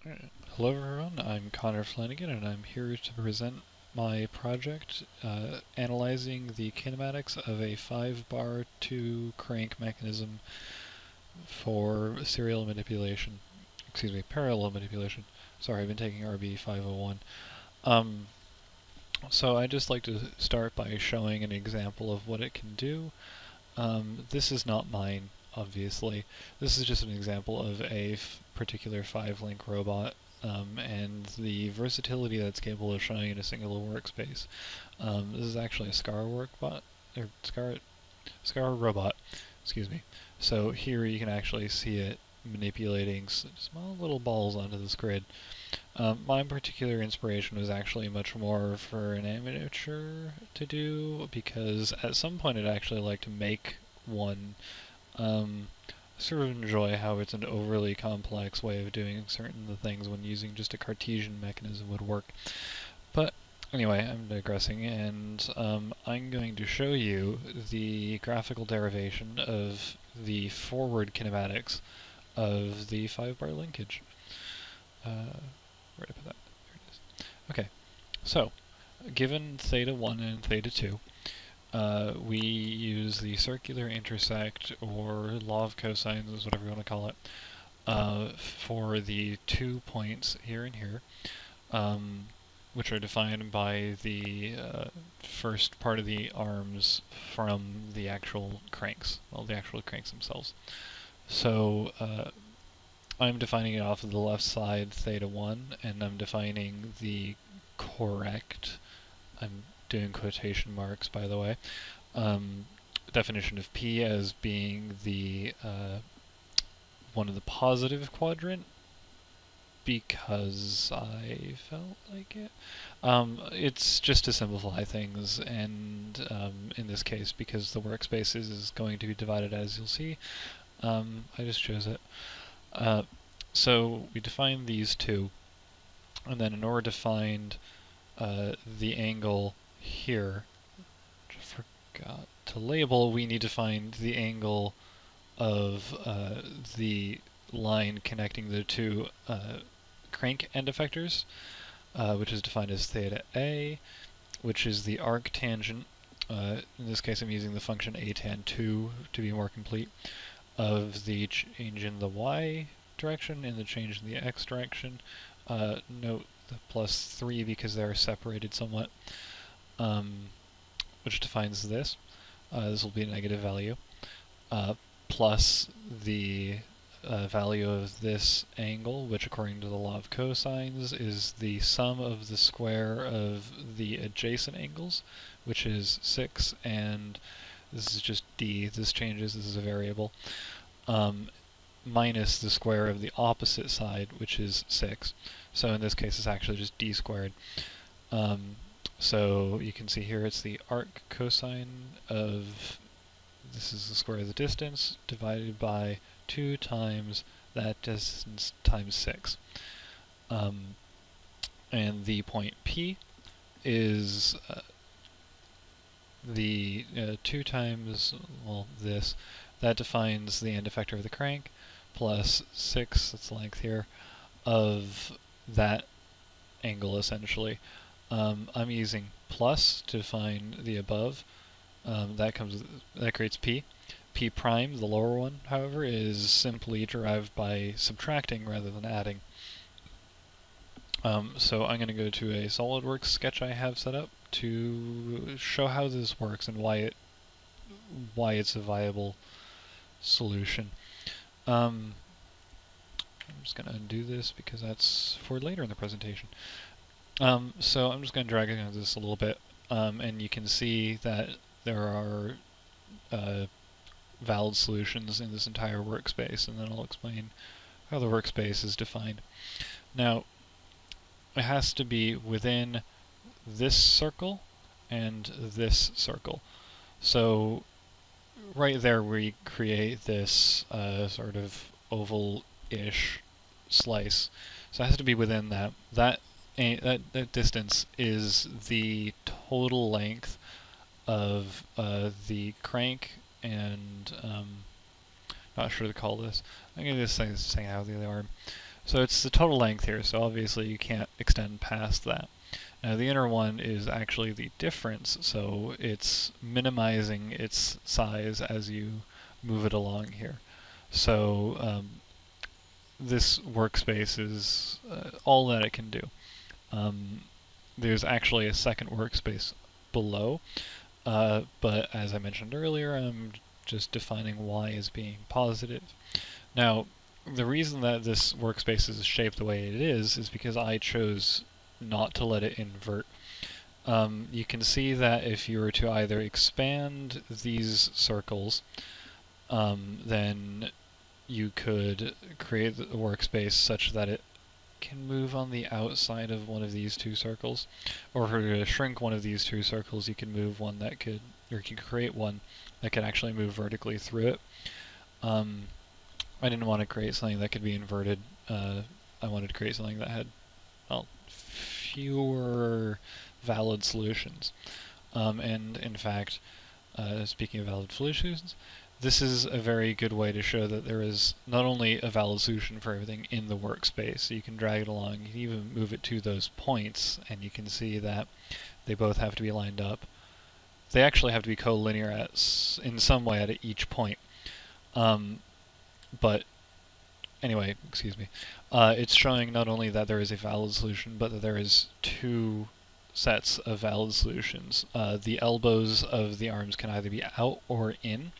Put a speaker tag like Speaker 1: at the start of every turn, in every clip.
Speaker 1: Hello everyone, I'm cjflanigan and I'm here to present my project analyzing the kinematics of a 5-bar 2 crank mechanism for serial manipulation. Excuse me, parallel manipulation. Sorry, I've been taking RB 501. So I'd just like to start by showing an example of what it can do. This is not mine, obviously. This is just an example of a particular 5-link robot and the versatility that's capable of showing in a single workspace. This is actually a Scar robot, excuse me. So here you can actually see it manipulating small little balls onto this grid. My particular inspiration was actually much more for an amateur to do, because at some point I'd actually like to make one. I sort of enjoy how it's an overly complex way of doing certain things when using just a Cartesian mechanism would work. But anyway, I'm digressing, and I'm going to show you the graphical derivation of the forward kinematics of the 5-bar linkage. Where did I put that? There it is. Okay, so given theta 1 and theta 2, we use the circular intersect, or law of cosines, whatever you want to call it, for the 2 points here and here, which are defined by the first part of the arms from the actual cranks, well, the actual cranks themselves. So I'm defining it off of the left side, theta 1, and I'm defining the correct, I'm doing quotation marks by the way, definition of P as being the one of the positive quadrant, because I felt like it. It's just to simplify things, and in this case, because the workspace is going to be divided as you'll see, I just chose it. So we define these two, and then in order to find the angle here, which I forgot to label, we need to find the angle of the line connecting the two crank end effectors, which is defined as theta A, which is the arc tangent. In this case, I'm using the function atan2 to be more complete, of the change in the y direction and the change in the x direction. Note the +3 because they're separated somewhat, which defines this. This will be a negative value, plus the value of this angle, which according to the law of cosines is the sum of the square of the adjacent angles, which is 6, and this is just d, this changes, this is a variable, minus the square of the opposite side, which is 6. So in this case it's actually just d squared. So you can see here it's the arc cosine of, this is the square of the distance, divided by 2 times that distance times 6. And the point P is the 2 times, well, this, that defines the end effector of the crank, plus 6, that's the length here, of that angle essentially. I'm using plus to find the above. That creates P. P prime, the lower one, however, is simply derived by subtracting rather than adding. So I'm going to go to a SolidWorks sketch I have set up to show how this works and why it's a viable solution. I'm just going to undo this because that's for later in the presentation. So I'm just going to drag into this a little bit, and you can see that there are valid solutions in this entire workspace, and then I'll explain how the workspace is defined. Now, it has to be within this circle and this circle. So right there we create this sort of oval-ish slice. So it has to be within that. That distance is the total length of the crank and not sure to call this. I'm going to just say how the arm. So it's the total length here, so obviously you can't extend past that. Now the inner one is actually the difference, so it's minimizing its size as you move it along here. So this workspace is all that it can do. There's actually a second workspace below, but as I mentioned earlier, I'm just defining y as being positive. Now, the reason that this workspace is shaped the way it is because I chose not to let it invert. You can see that if you were to either expand these circles, then you could create a workspace such that it can move on the outside of one of these two circles, or if you're to shrink one of these two circles, you can move one that could, or you can create one that could actually move vertically through it. I didn't want to create something that could be inverted. I wanted to create something that had, well, fewer valid solutions. And in fact, speaking of valid solutions, this is a very good way to show that there is not only a valid solution for everything in the workspace, so you can drag it along, you can even move it to those points, and you can see that they both have to be lined up. They actually have to be collinear in some way at each point. But anyway, excuse me, it's showing not only that there is a valid solution, but that there is two sets of valid solutions. The elbows of the arms can either be out or in.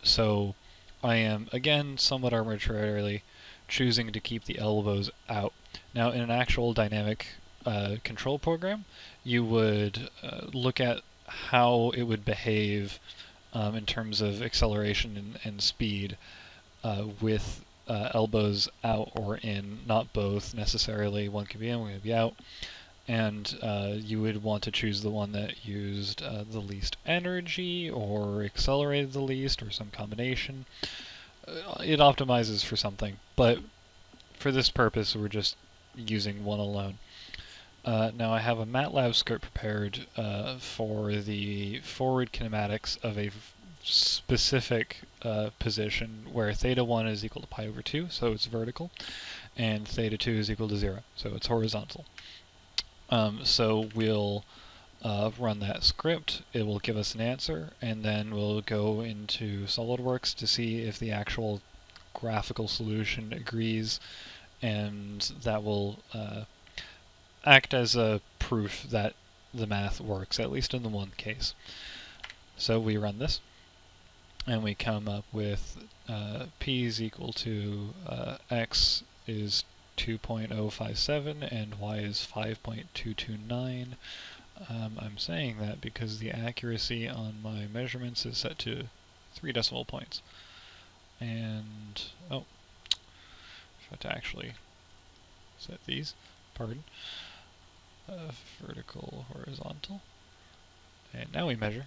Speaker 1: So I am, again, somewhat arbitrarily choosing to keep the elbows out. Now, in an actual dynamic control program, you would look at how it would behave in terms of acceleration and speed with elbows out or in, not both necessarily. One could be in, one could be out. And you would want to choose the one that used the least energy or accelerated the least or some combination. It optimizes for something, but for this purpose we're just using one alone. Now I have a MATLAB script prepared for the forward kinematics of a specific position where theta 1 is equal to pi over 2, so it's vertical, and theta 2 is equal to 0, so it's horizontal. So we'll run that script, it will give us an answer, and then we'll go into SolidWorks to see if the actual graphical solution agrees, and that will act as a proof that the math works, at least in the one case. So we run this, and we come up with p is equal to x is 2.057 and y is 5.229. I'm saying that because the accuracy on my measurements is set to 3 decimal points. And, oh, I have to actually set these, pardon. Vertical, horizontal. And now we measure.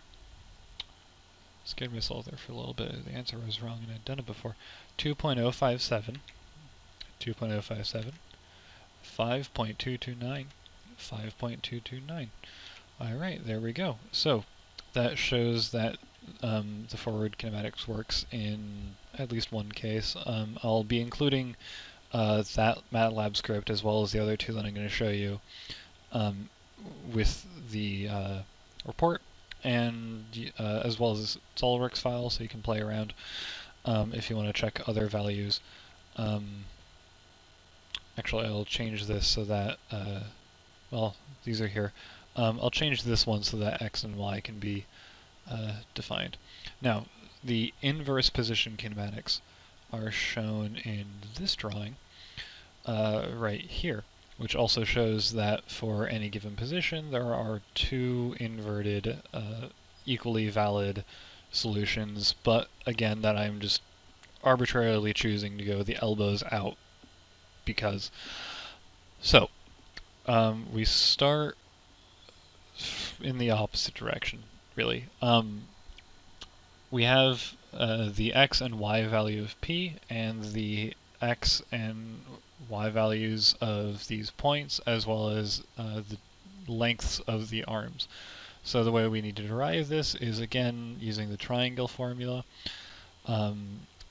Speaker 1: Scared myself there for a little bit. The answer was wrong and I'd done it before. 2.057. 2.057, 5.229, 5.229. Alright, there we go. So, that shows that the forward kinematics works in at least one case. I'll be including that MATLAB script as well as the other two that I'm going to show you with the report, and as well as SolidWorks file, so you can play around if you want to check other values. Actually, I'll change this so that, well, these are here. I'll change this one so that x and y can be defined. Now, the inverse position kinematics are shown in this drawing right here, which also shows that for any given position, there are two inverted, equally valid solutions, but again, that I'm just arbitrarily choosing to go the elbows out because. So, we start in the opposite direction, really. We have the x and y value of p and the x and y values of these points, as well as the lengths of the arms. So the way we need to derive this is, again, using the triangle formula.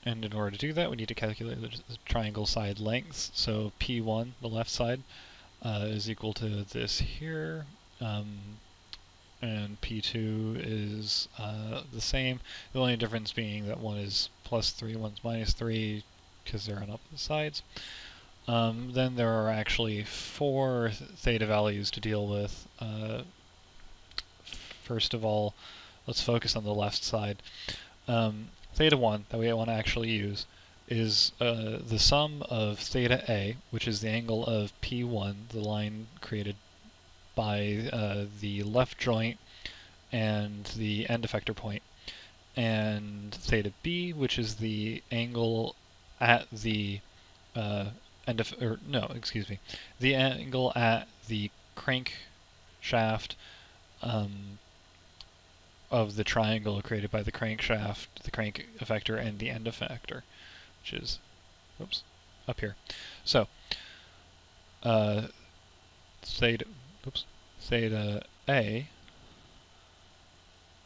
Speaker 1: And in order to do that, we need to calculate the triangle side lengths. So P1, the left side, is equal to this here, and P2 is the same. The only difference being that one is plus 3, one's minus 3, because they're on opposite sides. Then there are actually 4 theta values to deal with. First of all, let's focus on the left side. Theta 1, that we want to actually use, is the sum of theta A, which is the angle of P1, the line created by the left joint and the end effector point, and theta B, which is the angle at the the angle at the crank shaft of the triangle created by the crankshaft, the crank effector, and the end effector, which is, oops, up here. So, theta A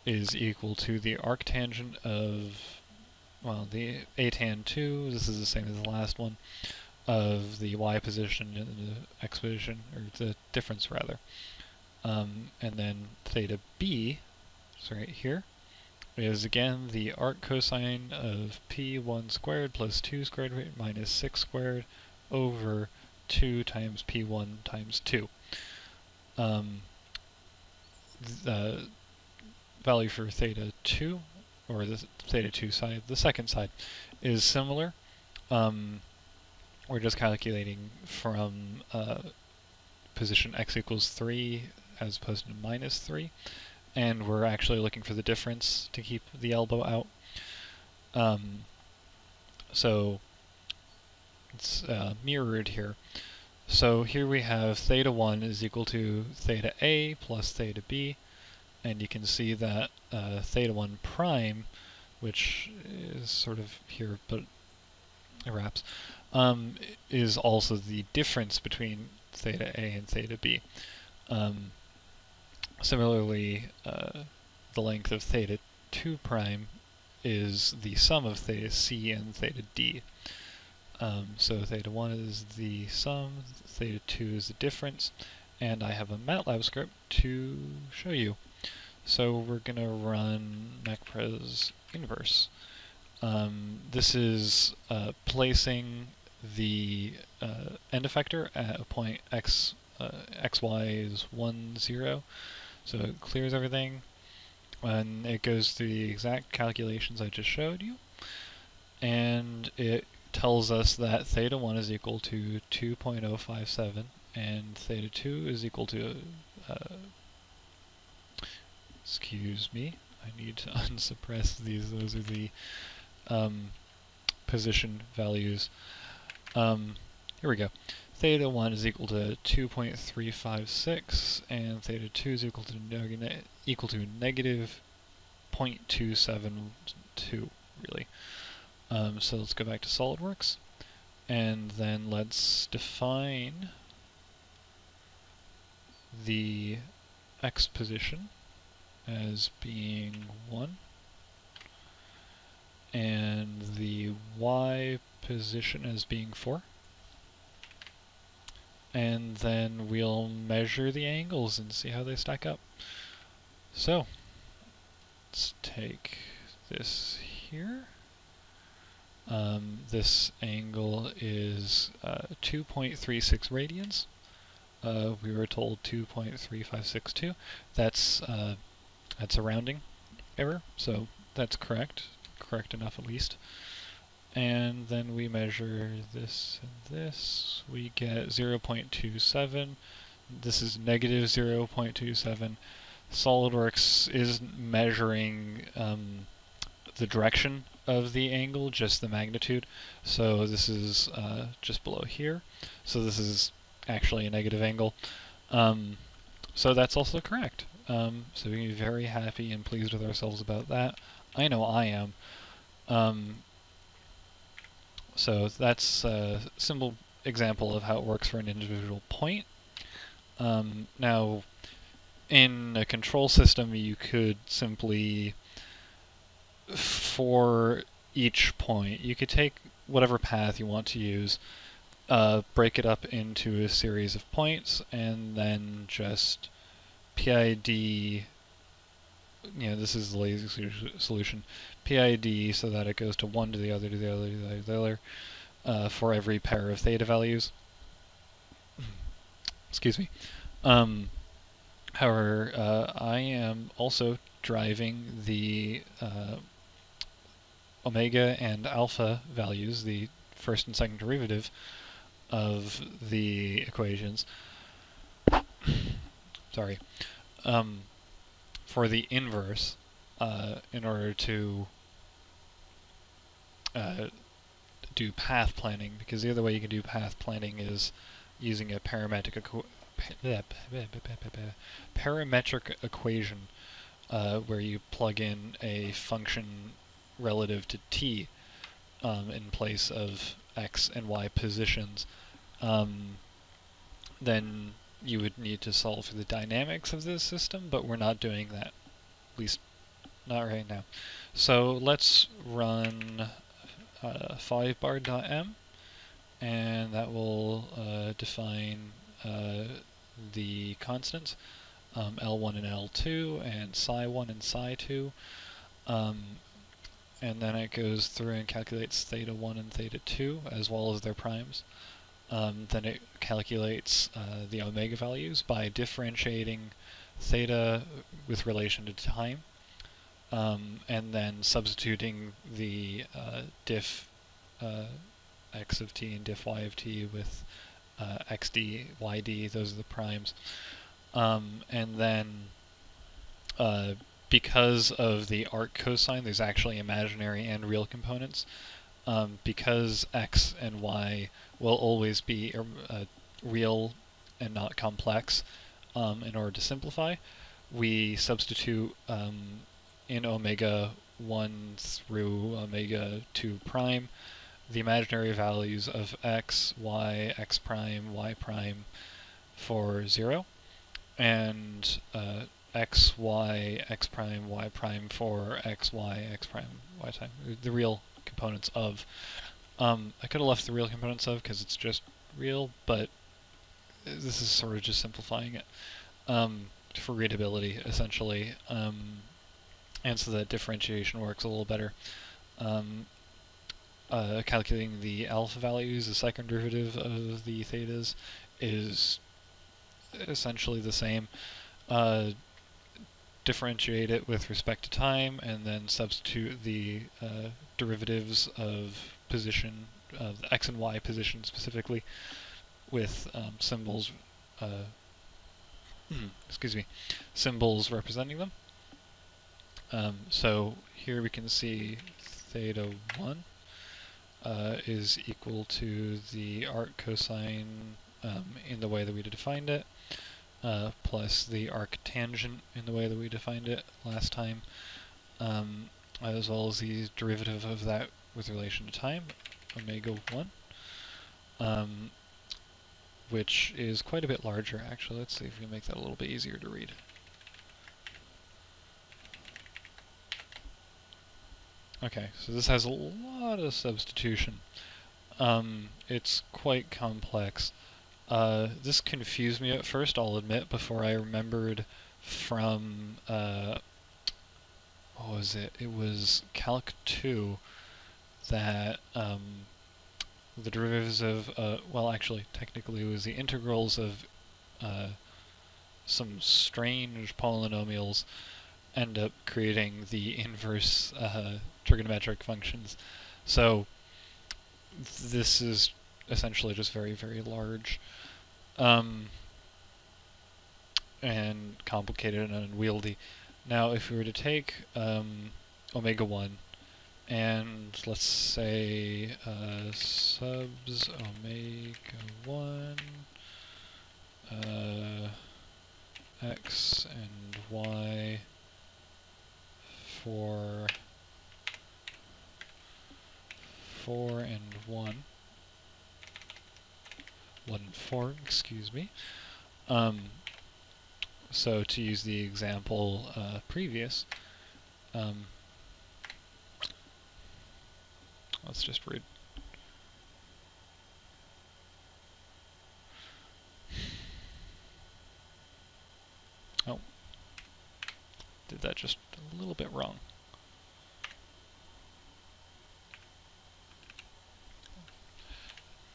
Speaker 1: is equal to the arctangent of, well, the atan 2, this is the same as the last one, of the y position and the x position, or the difference rather. And then theta B, so right here, is again the arc cosine of P1 squared plus 2 squared minus 6 squared over 2 times P1 times 2. The value for theta 2, or the theta 2 side, the second side, is similar. We're just calculating from position x equals 3 as opposed to minus 3. And we're actually looking for the difference to keep the elbow out. So it's mirrored here. So here we have theta 1 is equal to theta A plus theta B, and you can see that theta 1 prime, which is sort of here but it wraps, is also the difference between theta A and theta B. Similarly, the length of theta 2 prime is the sum of theta C and theta D. So theta 1 is the sum, theta 2 is the difference, and I have a MATLAB script to show you. So we're going to run macpres inverse. This is placing the end effector at a point x, xy is 1, 0. So it clears everything, and it goes through the exact calculations I just showed you, and it tells us that theta 1 is equal to 2.057, and theta 2 is equal to, excuse me, I need to unsuppress these, those are the position values. Here we go. Theta 1 is equal to 2.356, and theta 2 is equal to negative 0.272, really. So let's go back to SolidWorks, and then let's define the x position as being 1, and the y position as being 4. And then we'll measure the angles and see how they stack up. So, let's take this here. This angle is 2.36 radians. We were told 2.3562. That's a rounding error, so that's correct. Correct enough at least. And then we measure this and this. We get 0.27. This is negative 0.27. SolidWorks is measuring the direction of the angle, just the magnitude. So this is just below here. So this is actually a negative angle. So that's also correct. So we can be very happy and pleased with ourselves about that. I know I am. So that's a simple example of how it works for an individual point. Now, in a control system, you could simply, for each point. You could take whatever path you want to use, break it up into a series of points, and then just PID, this is the lazy solution, PID so that it goes to one to the other, to the other, to the other, to the other, for every pair of theta values. Excuse me. However, I am also driving the omega and alpha values, the first and second derivative of the equations, sorry, for the inverse in order to do path planning, because the other way you can do path planning is using a parametric equation where you plug in a function relative to t in place of x and y positions. Then you would need to solve for the dynamics of this system, but we're not doing that, at least not right now. So let's run 5bar.m, and that will define the constants, L1 and L2, and psi1 and psi2, and then it goes through and calculates theta1 and theta2, as well as their primes. Then it calculates the omega values by differentiating theta with relation to time, and then substituting the diff x of t and diff y of t with xd, yd, those are the primes. And then because of the arc cosine, there's actually imaginary and real components. Because x and y will always be real and not complex, in order to simplify, we substitute in omega 1 through omega 2 prime the imaginary values of x, y, x prime, y prime for 0, and x, y, x prime, y prime for x, y, x prime, y prime, the real components of. I could have left the real components of because it's just real, but this is sort of just simplifying it for readability, essentially, and so that differentiation works a little better. Calculating the alpha values, the second derivative of the thetas, is essentially the same. Differentiate it with respect to time, and then substitute the derivatives of position, the x and y position specifically, with symbols, excuse me, symbols representing them. So here we can see theta 1 is equal to the arc cosine in the way that we defined it, plus the arc tangent in the way that we defined it last time, as well as the derivative of that with relation to time, omega 1, which is quite a bit larger, actually. Let's see if we can make that a little bit easier to read. Okay, so this has a lot of substitution. It's quite complex. This confused me at first, I'll admit, before I remembered from, what was it? It was Calc 2 that the derivatives of, well, actually, technically it was the integrals of some strange polynomials end up creating the inverse trigonometric functions. So this is essentially just very, very large and complicated and unwieldy. Now, if we were to take omega 1 and let's say subs omega 1 x and y for 4 and 1, 1 and 4, excuse me. So to use the example previous, That's just rude. Oh. Did that just a little bit wrong.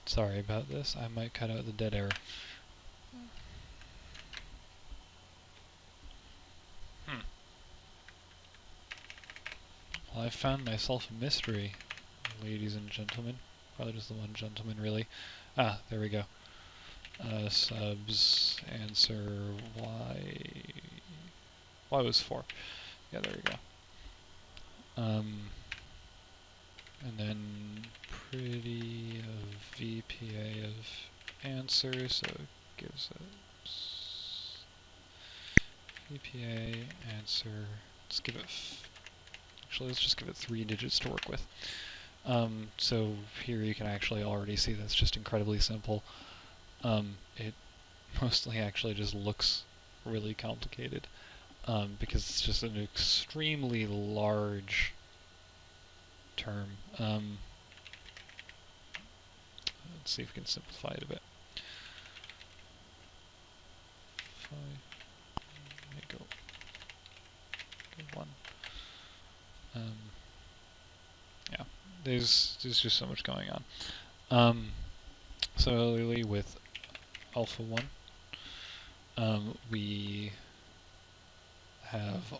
Speaker 1: Sorry about this. I might cut out the dead air. Well, I found myself a mystery, ladies and gentlemen. Probably just the one gentleman, really. Ah, there we go. Subs, answer, y was 4. Yeah, there we go. And then pretty of VPA of answer, so it gives us VPA answer. Let's give it, actually let's just give it 3 digits to work with. So here you can actually already see that's just incredibly simple. It mostly actually just looks really complicated because it's just an extremely large term. Let's see if we can simplify it a bit. There you go. Good one. Yeah, there's just so much going on. Similarly with alpha 1, we have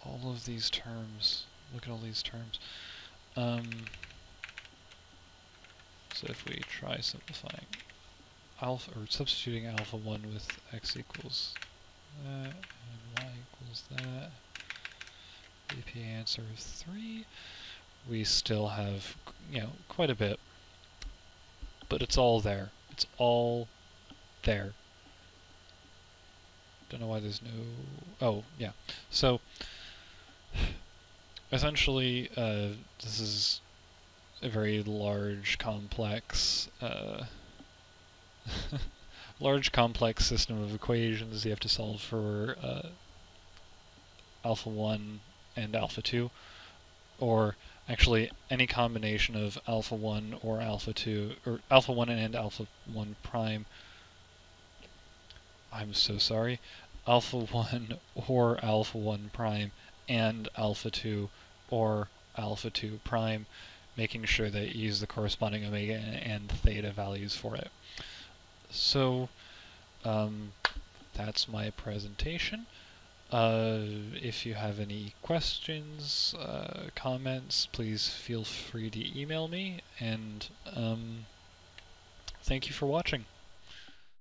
Speaker 1: all of these terms. Look at all these terms. So if we try simplifying alpha, or substituting alpha 1 with x equals that, and y equals that, VP answer of 3, we still have, quite a bit, but it's all there. It's all there. Don't know why there's no, oh, yeah. So, essentially, this is a very large, complex, complex system of equations you have to solve for alpha 1 and alpha 2, or actually any combination of alpha 1 or alpha 2, or alpha 1 and alpha 1 prime. I'm so sorry. Alpha 1 or alpha 1 prime and alpha 2 or alpha 2 prime, making sure that you use the corresponding omega and theta values for it. So that's my presentation. If you have any questions, comments, please feel free to email me, and thank you for watching.